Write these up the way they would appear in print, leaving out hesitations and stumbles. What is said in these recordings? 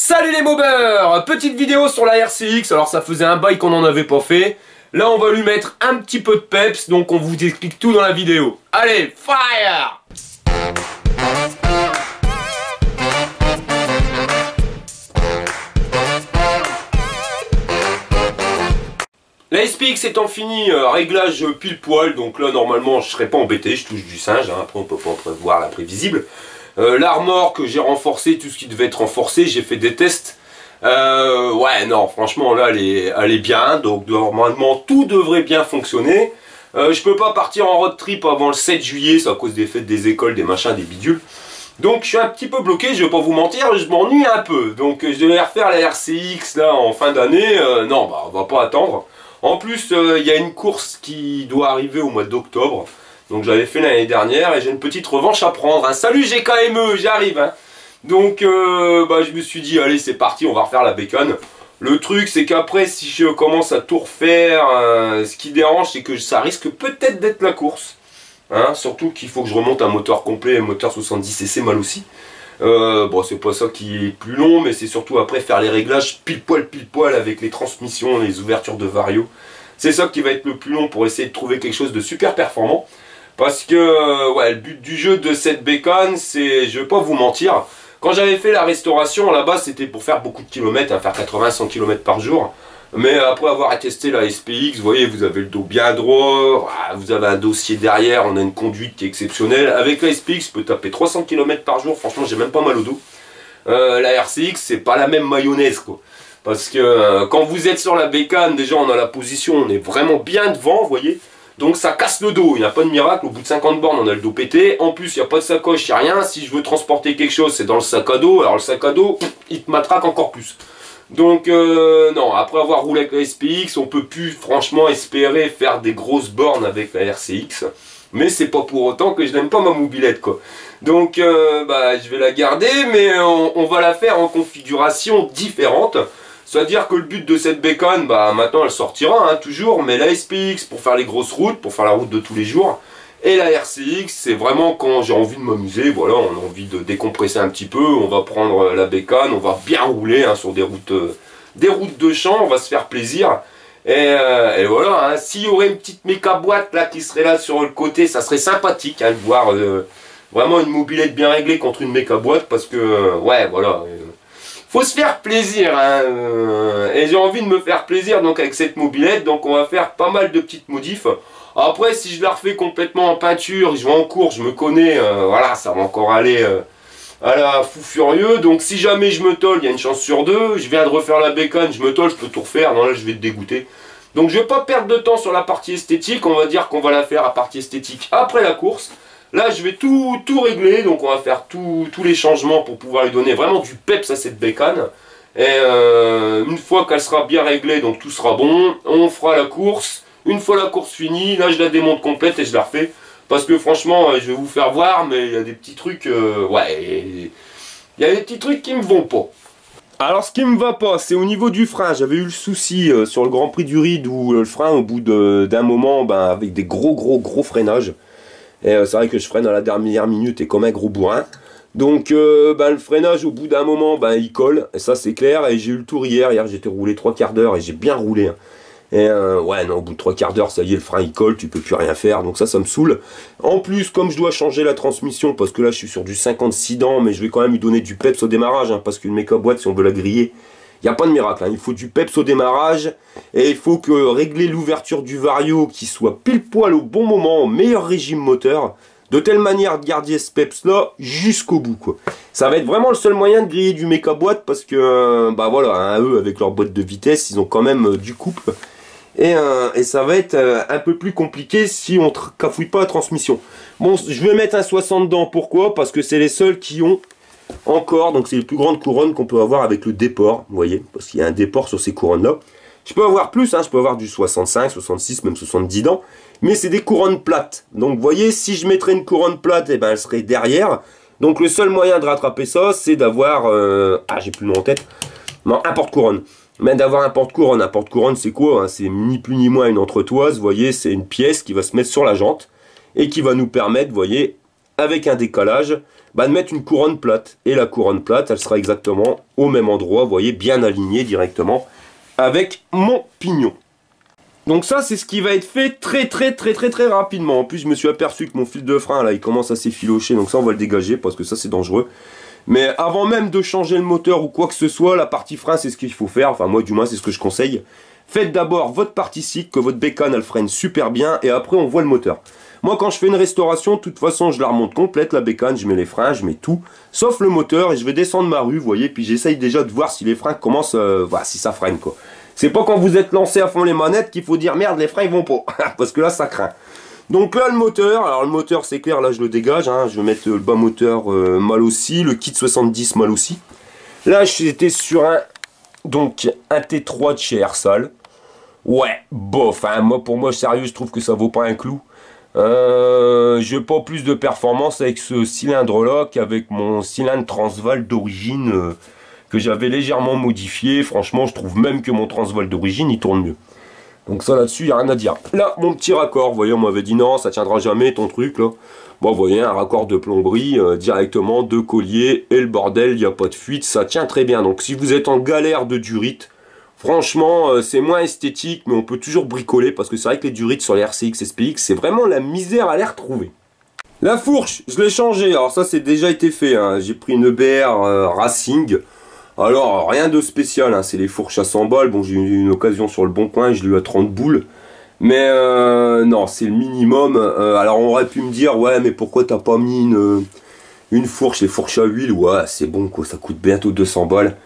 Salut les mobeurs! Petite vidéo sur la RCX, alors ça faisait un bail qu'on n'en avait pas fait. Là on va lui mettre un petit peu de peps, donc on vous explique tout dans la vidéo. Allez, fire! La SPX étant fini, réglage pile poil, donc là normalement je serais pas embêté, je touche du singe, hein, après on peut pas prévoir l'imprévisible. L'armor que j'ai renforcé, tout ce qui devait être renforcé, j'ai fait des tests. Ouais non franchement là elle est bien, donc normalement tout devrait bien fonctionner. Je peux pas partir en road trip avant le 7 juillet, c'est à cause des fêtes des écoles, des machins, des bidules. Donc je suis un petit peu bloqué, je vais pas vous mentir, je m'ennuie un peu. Donc je devais refaire la RCX là en fin d'année, non bah on va pas attendre. En plus il y a une course qui doit arriver au mois d'octobre. Donc j'avais fait l'année dernière et j'ai une petite revanche à prendre. Hein. Salut GKME, j'arrive. Hein. Donc je me suis dit allez c'est parti, on va refaire la bacon. Le truc c'est qu'après si je commence à tout refaire, ce qui dérange c'est que ça risque peut-être d'être la course. Hein. Surtout qu'il faut que je remonte un moteur complet, un moteur 70cc mal aussi. Bon c'est pas ça qui est plus long, mais c'est surtout après faire les réglages pile poil avec les transmissions, les ouvertures de vario. C'est ça qui va être le plus long pour essayer de trouver quelque chose de super performant. Parce que ouais, le but du jeu de cette bacon, c'est, je vais pas vous mentir, quand j'avais fait la restauration là-bas, c'était pour faire beaucoup de kilomètres, hein, faire 80-100 km par jour. Mais après avoir testé la SPX, vous voyez, vous avez le dos bien droit, vous avez un dossier derrière, on a une conduite qui est exceptionnelle. Avec la SPX, je peux taper 300 km par jour, franchement, j'ai même pas mal au dos. La RCX, c'est pas la même mayonnaise, quoi. Parce que quand vous êtes sur la bacon, déjà on a la position, on est vraiment bien devant, vous voyez. Donc ça casse le dos, il n'y a pas de miracle, au bout de 50 bornes on a le dos pété. En plus il n'y a pas de sacoche, il n'y a rien, si je veux transporter quelque chose c'est dans le sac à dos. Alors le sac à dos, il te matraque encore plus. Donc non, après avoir roulé avec la SPX, on peut plus franchement espérer faire des grosses bornes avec la RCX. Mais c'est pas pour autant que je n'aime pas ma mobilette quoi. Donc je vais la garder, mais on va la faire en configuration différente. C'est-à-dire que le but de cette bacon, maintenant elle sortira hein, toujours, mais la SPX pour faire les grosses routes, pour faire la route de tous les jours, et la RCX c'est vraiment quand j'ai envie de m'amuser, voilà, on a envie de décompresser un petit peu, on va prendre la bacon, on va bien rouler hein, sur des routes de champ, on va se faire plaisir, et voilà, hein, s'il y aurait une petite méca boîte là qui serait là sur le côté, ça serait sympathique hein, de voir vraiment une mobilette bien réglée contre une méca boîte, parce que, ouais, voilà... faut se faire plaisir hein, et j'ai envie de me faire plaisir donc avec cette mobilette, donc on va faire pas mal de petites modifs. Après si je la refais complètement en peinture, je vais en cours, je me connais, voilà ça va encore aller à la fou furieux, donc si jamais je me tolle, il y a une chance sur deux, je viens de refaire la bacon, je me tolle, je peux tout refaire, non là je vais te dégoûter. Donc je vais pas perdre de temps sur la partie esthétique, on va dire qu'on va la faire à partie esthétique après la course. Là je vais tout régler, donc on va faire tous les changements pour pouvoir lui donner vraiment du peps à cette bacon. Et une fois qu'elle sera bien réglée, donc tout sera bon, on fera la course. Une fois la course finie, là je la démonte complète et je la refais. Parce que franchement, je vais vous faire voir, mais il y a des petits trucs, ouais, il y a des petits trucs qui me vont pas. Alors ce qui me va pas, c'est au niveau du frein. J'avais eu le souci sur le Grand Prix du Ride où le frein au bout d'un moment, avec des gros freinages. Et c'est vrai que je freine à la dernière minute et comme un gros bourrin. Donc le freinage au bout d'un moment il colle. Et ça c'est clair. Et j'ai eu le tour hier j'étais roulé 3/4 d'heure et j'ai bien roulé. Hein. Et ouais non au bout de 3/4 d'heure ça y est le frein il colle, tu peux plus rien faire. Donc ça me saoule. En plus comme je dois changer la transmission parce que là je suis sur du 56 dents. Mais je vais quand même lui donner du peps au démarrage. Hein, parce qu'une méca boîte si on veut la griller. Il n'y a pas de miracle, hein. Il faut du peps au démarrage et il faut que régler l'ouverture du vario qui soit pile poil au bon moment, au meilleur régime moteur, de telle manière de garder ce peps là jusqu'au bout quoi. Ça va être vraiment le seul moyen de griller du méca boîte parce que voilà, hein, eux avec leur boîte de vitesse ils ont quand même du couple et ça va être un peu plus compliqué si on cafouille pas la transmission. Bon je vais mettre un 60 dents, pourquoi? Parce que c'est les seuls qui ont encore, donc c'est les plus grandes couronnes qu'on peut avoir avec le déport, vous voyez, parce qu'il y a un déport sur ces couronnes là. Je peux avoir plus, hein, je peux avoir du 65, 66, même 70 dents, mais c'est des couronnes plates. Donc vous voyez, si je mettrais une couronne plate, et elle serait derrière. Donc le seul moyen de rattraper ça, c'est d'avoir, j'ai plus le nom en tête, non, un porte-couronne. Mais d'avoir un porte-couronne c'est quoi hein? C'est ni plus ni moins une entretoise, vous voyez, c'est une pièce qui va se mettre sur la jante et qui va nous permettre, vous voyez, avec un décalage, bah, de mettre une couronne plate. Et la couronne plate, elle sera exactement au même endroit, vous voyez, bien alignée directement avec mon pignon. Donc ça, c'est ce qui va être fait très rapidement. En plus, je me suis aperçu que mon fil de frein, là, il commence à s'effilocher. Donc ça, on va le dégager parce que ça, c'est dangereux. Mais avant même de changer le moteur ou quoi que ce soit, la partie frein, c'est ce qu'il faut faire. Enfin, moi, du moins, c'est ce que je conseille. Faites d'abord votre partie cycle, que votre bécane, elle freine super bien. Et après, on voit le moteur. Moi, quand je fais une restauration, de toute façon, je la remonte complète, la bécane. Je mets les freins, je mets tout. Sauf le moteur. Et je vais descendre ma rue, vous voyez. Puis j'essaye déjà de voir si les freins commencent... voilà, si ça freine, quoi. C'est pas quand vous êtes lancé à fond les manettes qu'il faut dire merde, les freins ils vont pas. Parce que là ça craint. Donc là le moteur, alors le moteur c'est clair, là je le dégage. Hein, je vais mettre le bas moteur mal aussi, le kit 70 mal aussi. Là j'étais sur un T3 de chez Airsal. Ouais, bof, hein, moi pour moi sérieux je trouve que ça vaut pas un clou. J'ai pas plus de performance avec ce cylindre là qu'avec mon cylindre Transval d'origine. Que j'avais légèrement modifié. Franchement, je trouve même que mon Transval d'origine, il tourne mieux. Donc ça, là-dessus, il n'y a rien à dire. Là, mon petit raccord, vous voyez, on m'avait dit non, ça tiendra jamais ton truc, là. Bon, vous voyez, un raccord de plomberie, directement, 2 colliers, et le bordel, il n'y a pas de fuite, ça tient très bien. Donc si vous êtes en galère de durite, franchement, c'est moins esthétique, mais on peut toujours bricoler, parce que c'est vrai que les durites sur les RCX, SPX, c'est vraiment la misère à les retrouver. La fourche, je l'ai changée. Alors ça, c'est déjà été fait, hein. J'ai pris une EBR Racing. Alors, rien de spécial, hein, c'est les fourches à 100 balles. Bon, j'ai eu une occasion sur le bon coin, je l'ai eu à 30 boules. Mais non, c'est le minimum. Alors, on aurait pu me dire, ouais, mais pourquoi t'as pas mis une fourche, les fourches à huile? Ouais, c'est bon, quoi, ça coûte bientôt 200 balles.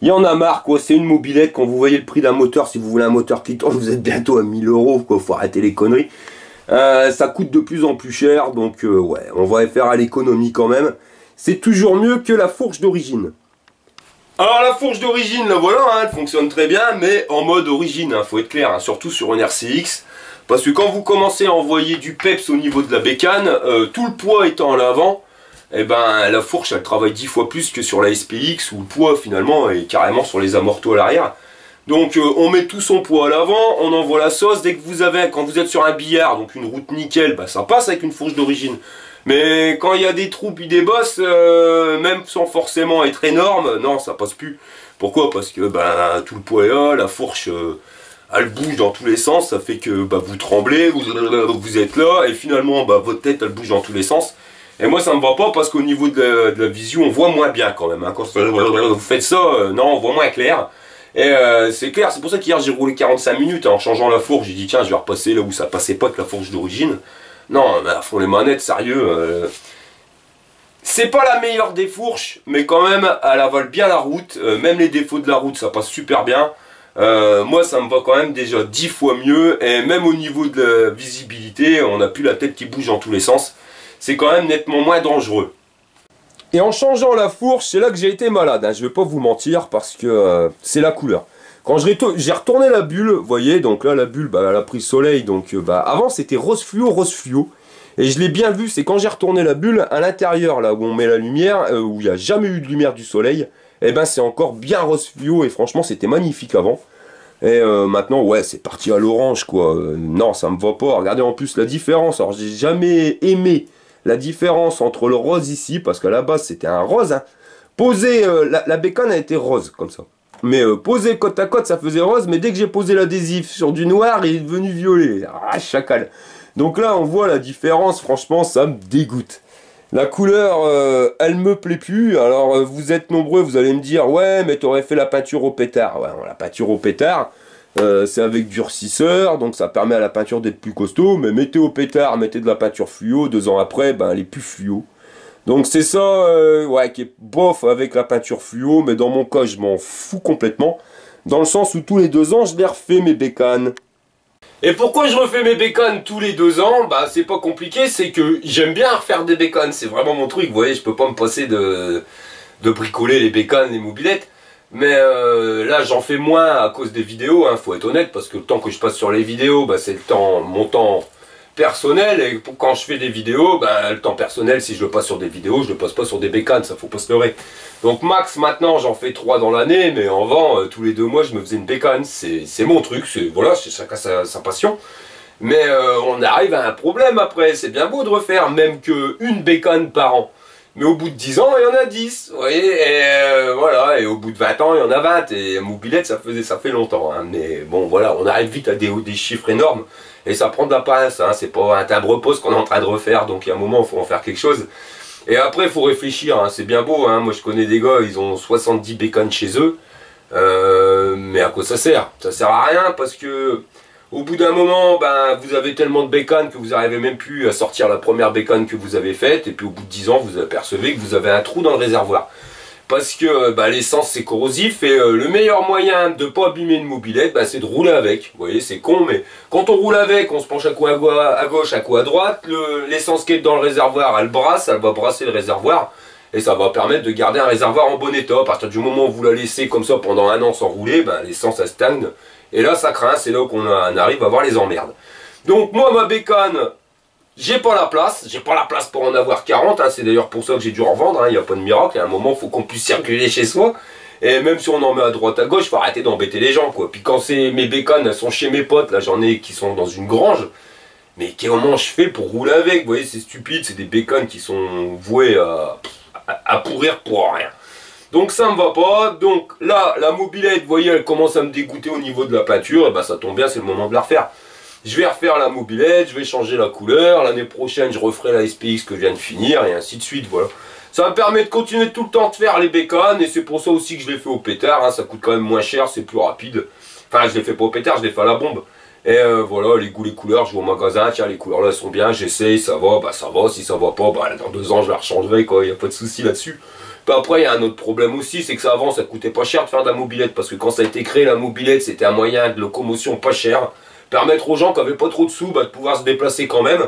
Il y en a marre, quoi, c'est une mobilette. Quand vous voyez le prix d'un moteur, si vous voulez un moteur qui tourne, vous êtes bientôt à 1000 €, quoi, faut arrêter les conneries. Ça coûte de plus en plus cher, donc ouais, on va faire à l'économie quand même. C'est toujours mieux que la fourche d'origine. Alors la fourche d'origine, là voilà, hein, elle fonctionne très bien, mais en mode origine, hein, faut être clair, hein, surtout sur une RCX. Parce que quand vous commencez à envoyer du peps au niveau de la bécane, tout le poids étant à l'avant, eh ben la fourche elle travaille 10 fois plus que sur la SPX, où le poids finalement est carrément sur les amortos à l'arrière. Donc on met tout son poids à l'avant, on envoie la sauce, dès que vous avez, quand vous êtes sur un billard, donc une route nickel, bah, ça passe avec une fourche d'origine. Mais quand il y a des trous puis des bosses, même sans forcément être énorme, non, ça passe plus. Pourquoi? Parce que ben, tout le poids est là, la fourche, elle bouge dans tous les sens, ça fait que bah, vous tremblez, vous êtes là, et finalement, bah, votre tête, elle bouge dans tous les sens. Et moi, ça me va pas parce qu'au niveau de la vision, on voit moins bien quand même. Hein. Quand vous faites ça, non, on voit moins clair. Et c'est clair, c'est pour ça qu'hier, j'ai roulé 45 minutes hein, en changeant la fourche. J'ai dit, tiens, je vais repasser là où ça passait pas avec la fourche d'origine. Non, mais à fond les manettes, sérieux. C'est pas la meilleure des fourches, mais quand même, elle avale bien la route. Même les défauts de la route, ça passe super bien. Moi, ça me va quand même déjà 10 fois mieux. Et même au niveau de la visibilité, on n'a plus la tête qui bouge dans tous les sens. C'est quand même nettement moins dangereux. Et en changeant la fourche, c'est là que j'ai été malade. Hein, je vais pas vous mentir, parce que c'est la couleur. Quand j'ai retourné la bulle, vous voyez, donc là la bulle, bah, elle a pris soleil, donc bah, avant c'était rose fluo, et je l'ai bien vu, c'est quand j'ai retourné la bulle, à l'intérieur, là où on met la lumière, où il n'y a jamais eu de lumière du soleil, et ben c'est encore bien rose fluo, et franchement c'était magnifique avant. Et maintenant, ouais, c'est parti à l'orange, quoi. Non, ça me va pas. Regardez en plus la différence, alors j'ai jamais aimé la différence entre le rose ici, parce qu'à la base c'était un rose, hein. Posé, la bécane a été rose, comme ça. Mais posé côte à côte, ça faisait rose. Mais dès que j'ai posé l'adhésif sur du noir, il est devenu violet. Ah, chacal. Donc là, on voit la différence. Franchement, ça me dégoûte. La couleur, elle me plaît plus. Alors, vous êtes nombreux, vous allez me dire, ouais, mais t'aurais fait la peinture au pétard. Ouais, la peinture au pétard, c'est avec durcisseur. Donc, ça permet à la peinture d'être plus costaud. Mais mettez au pétard, mettez de la peinture fluo. 2 ans après, ben, elle est plus fluo. Donc c'est ça ouais, qui est bof avec la peinture fluo, mais dans mon cas je m'en fous complètement, dans le sens où tous les 2 ans je les refais mes bécanes. Et pourquoi je refais mes bécanes tous les 2 ans? Bah c'est pas compliqué, c'est que j'aime bien refaire des bécanes, c'est vraiment mon truc, vous voyez, je peux pas me passer de bricoler les bécanes, les mobilettes. Mais là j'en fais moins à cause des vidéos, hein, faut être honnête, parce que le temps que je passe sur les vidéos, bah, c'est le temps, mon temps personnel, et quand je fais des vidéos, ben, le temps personnel, si je le passe sur des vidéos, je le passe pas sur des bécanes, ça faut pas se leurrer. Donc max maintenant j'en fais 3 dans l'année, mais en vent tous les 2 mois je me faisais une bécane, c'est mon truc, voilà, chacun sa passion. Mais on arrive à un problème après, c'est bien beau de refaire même qu'une bécane par an. Mais au bout de 10 ans, il y en a 10, vous voyez, et voilà, et au bout de 20 ans, il y en a 20, et mobilette, ça fait longtemps, hein. Mais bon, voilà, on arrive vite à des chiffres énormes, et ça prend de la pince, hein. C'est pas un timbre-poste qu'on est en train de refaire, donc il y a un moment, il faut en faire quelque chose. Et après, il faut réfléchir, hein. C'est bien beau, hein. Moi je connais des gars, ils ont 70 bécanes chez eux, mais à quoi ça sert? Ça sert à rien, parce que au bout d'un moment, ben, vous avez tellement de bécanes que vous n'arrivez même plus à sortir la première bécane que vous avez faite. Et puis au bout de 10 ans, vous apercevez que vous avez un trou dans le réservoir. Parce que ben, l'essence c'est corrosif et le meilleur moyen de ne pas abîmer une mobilette, ben, c'est de rouler avec. Vous voyez, c'est con, mais quand on roule avec, on se penche à coup à gauche, à coup à droite. L'essence qui est dans le réservoir, elle va brasser le réservoir. Et ça va permettre de garder un réservoir en bon état. À partir du moment où vous la laissez comme ça pendant un an sans rouler, ben, l'essence elle stagne. Et là ça craint, c'est là qu'on arrive à avoir les emmerdes. Donc moi ma bécane, j'ai pas la place pour en avoir 40, hein. C'est d'ailleurs pour ça que j'ai dû en revendre, hein. Il n'y a pas de miracle, à un moment il faut qu'on puisse circuler chez soi. Et même si on en met à droite à gauche, il faut arrêter d'embêter les gens, quoi. Puis quand mes bécanes elles sont chez mes potes, là j'en ai qui sont dans une grange, mais comment je fais pour rouler avec? Vous voyez, c'est stupide, c'est des bécanes qui sont vouées à pourrir pour rien. Donc ça me va pas, donc là la mobilette, vous voyez, elle commence à me dégoûter au niveau de la peinture, et ben ça tombe bien, c'est le moment de la refaire. Je vais refaire la mobilette, je vais changer la couleur, l'année prochaine je referai la SPX que je viens de finir, et ainsi de suite, voilà. Ça me permet de continuer tout le temps de faire les bécanes, et c'est pour ça aussi que je les fais au pétard, hein. Ça coûte quand même moins cher, c'est plus rapide. Enfin, je les fais pas au pétard, je les fais à la bombe. Et voilà, les goûts, les couleurs, je vais au magasin, tiens, les couleurs là sont bien, j'essaye, ça va, bah ça va, si ça va pas, bah dans 2 ans je la rechangerai, quoi, il n'y a pas de souci là-dessus. Puis après, il y a un autre problème aussi, c'est que ça avant, ça coûtait pas cher de faire de la mobilette, parce que quand ça a été créé, la mobilette, c'était un moyen de locomotion pas cher, permettre aux gens qui avaient pas trop de sous, bah, de pouvoir se déplacer quand même.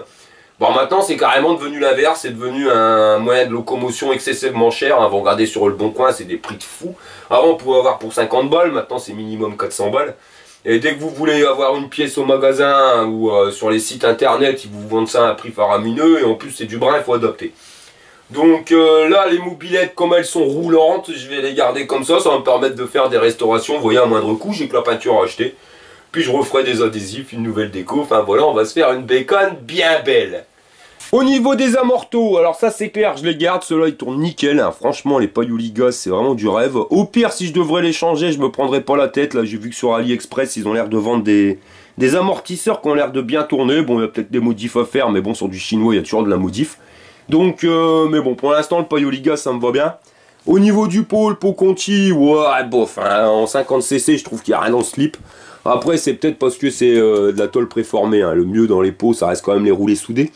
Bon, maintenant, c'est carrément devenu l'inverse, c'est devenu un moyen de locomotion excessivement cher, hein. Vous regardez sur le bon coin, c'est des prix de fou. Avant, on pouvait avoir pour 50 balles, maintenant c'est minimum 400 balles. Et dès que vous voulez avoir une pièce au magasin ou sur les sites internet, ils vous vendent ça à un prix faramineux, et en plus c'est du brin, il faut adapter. Donc là, les mobilettes, comme elles sont roulantes, je vais les garder comme ça va me permettre de faire des restaurations, vous voyez, à moindre coût, j'ai que la peinture à acheter. Puis je referai des adhésifs, une nouvelle déco, enfin voilà, on va se faire une bécane bien belle. Au niveau des amortos, alors ça c'est clair, je les garde, ceux-là ils tournent nickel, hein. Franchement les Payoligas c'est vraiment du rêve. Au pire, si je devrais les changer, je me prendrais pas la tête, là j'ai vu que sur AliExpress ils ont l'air de vendre des amortisseurs qui ont l'air de bien tourner. Bon, il y a peut-être des modifs à faire, mais bon, sur du chinois il y a toujours de la modif. Donc, mais bon, pour l'instant, le Payoliga, ça me va bien. Au niveau du pot, le pot Conti, ouais, bof, hein, en 50cc, je trouve qu'il n'y a rien dans le slip. Après, c'est peut-être parce que c'est de la tôle préformée, hein. Le mieux dans les pots, ça reste quand même les roulés soudés.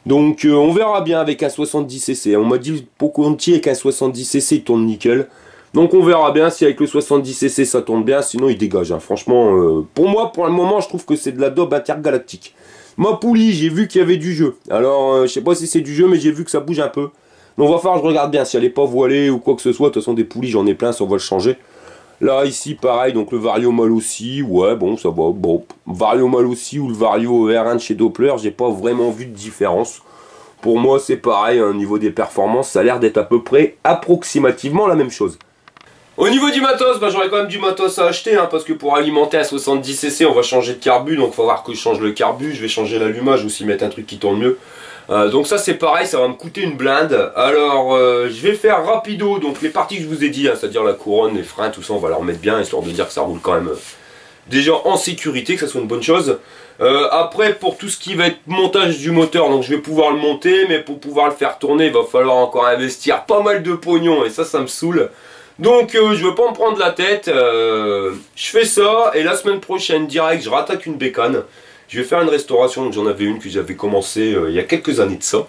Donc, on verra bien avec un 70cc. On m'a dit le pot Conti avec un 70cc, il tourne nickel. Donc, on verra bien si avec le 70cc, ça tourne bien. Sinon, il dégage, hein. Franchement, pour moi, pour le moment, je trouve que c'est de la daube intergalactique. Ma poulie, j'ai vu qu'il y avait du jeu. Alors, je sais pas si c'est du jeu, mais j'ai vu que ça bouge un peu. Donc, on va falloir que je regarde bien si elle n'est pas voilée ou quoi que ce soit. De toute façon, des poulies, j'en ai plein, ça on va le changer. Là, ici, pareil, donc le Vario Malossi. Ouais, bon, ça va. Bon, Vario Malossi ou le Vario R1 de chez Doppler, j'ai pas vraiment vu de différence. Pour moi, c'est pareil, au niveau des performances, ça a l'air d'être à peu près approximativement la même chose. Au niveau du matos, bah, j'aurais quand même du matos à acheter, hein, parce que pour alimenter à 70cc, on va changer de carbu, donc il va falloir que je change le carbu, je vais changer l'allumage aussi, mettre un truc qui tourne mieux. Donc ça c'est pareil, ça va me coûter une blinde. Alors je vais faire rapido, donc les parties que je vous ai dit, hein, c'est-à-dire la couronne, les freins, tout ça, on va leur mettre bien, histoire de dire que ça roule quand même déjà en sécurité, que ça soit une bonne chose. Après, pour tout ce qui va être montage du moteur, donc je vais pouvoir le monter, mais pour pouvoir le faire tourner, il va falloir encore investir pas mal de pognon, et ça me saoule. Donc je veux pas me prendre la tête, je fais ça, et la semaine prochaine, direct, je rattaque une bécane. Je vais faire une restauration, donc j'en avais une que j'avais commencé il y a quelques années de ça.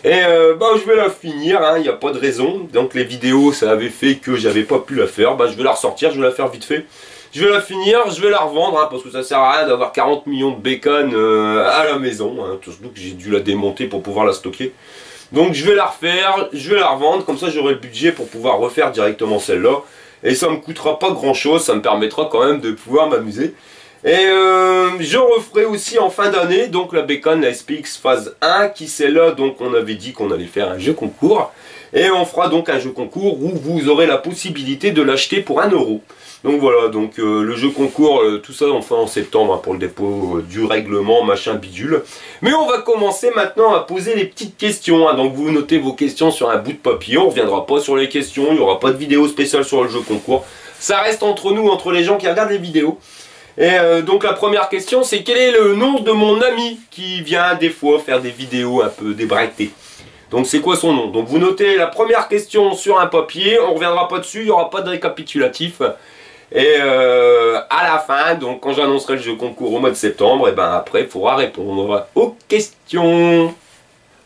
Et bah, je vais la finir, hein, il n'y a pas de raison. Donc les vidéos, ça avait fait que j'avais pas pu la faire. Bah, je vais la ressortir, je vais la faire vite fait. Je vais la finir, je vais la revendre, hein, parce que ça sert à rien d'avoir 40 millions de bécanes à la maison. Hein, surtout que j'ai dû la démonter pour pouvoir la stocker. Donc je vais la refaire, je vais la revendre, comme ça j'aurai le budget pour pouvoir refaire directement celle-là. Et ça me coûtera pas grand chose, ça me permettra quand même de pouvoir m'amuser. Et je referai aussi en fin d'année, donc la bécane, la SPX phase 1, qui c'est là, donc on avait dit qu'on allait faire un jeu concours. Et on fera donc un jeu concours où vous aurez la possibilité de l'acheter pour 1 €. Donc voilà, donc le jeu concours, tout ça on fait en septembre hein, pour le dépôt du règlement, machin bidule. Mais on va commencer maintenant à poser les petites questions. Hein. Donc vous notez vos questions sur un bout de papier, on ne reviendra pas sur les questions, il n'y aura pas de vidéo spéciale sur le jeu concours. Ça reste entre nous, entre les gens qui regardent les vidéos. Et donc la première question c'est quel est le nom de mon ami qui vient des fois faire des vidéos un peu débratées. Donc c'est quoi son nom? Donc vous notez la première question sur un papier, on ne reviendra pas dessus, il n'y aura pas de récapitulatif. Et à la fin, donc quand j'annoncerai le jeu concours au mois de septembre, et ben après il faudra répondre aux questions.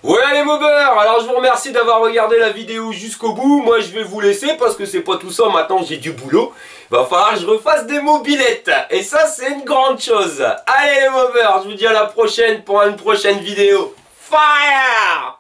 Voilà les mobeurs, alors je vous remercie d'avoir regardé la vidéo jusqu'au bout. Moi je vais vous laisser parce que c'est pas tout ça, maintenant j'ai du boulot. Va falloir que je refasse des mobilettes. Et ça c'est une grande chose. Allez les mobeurs, je vous dis à la prochaine pour une prochaine vidéo. Fire!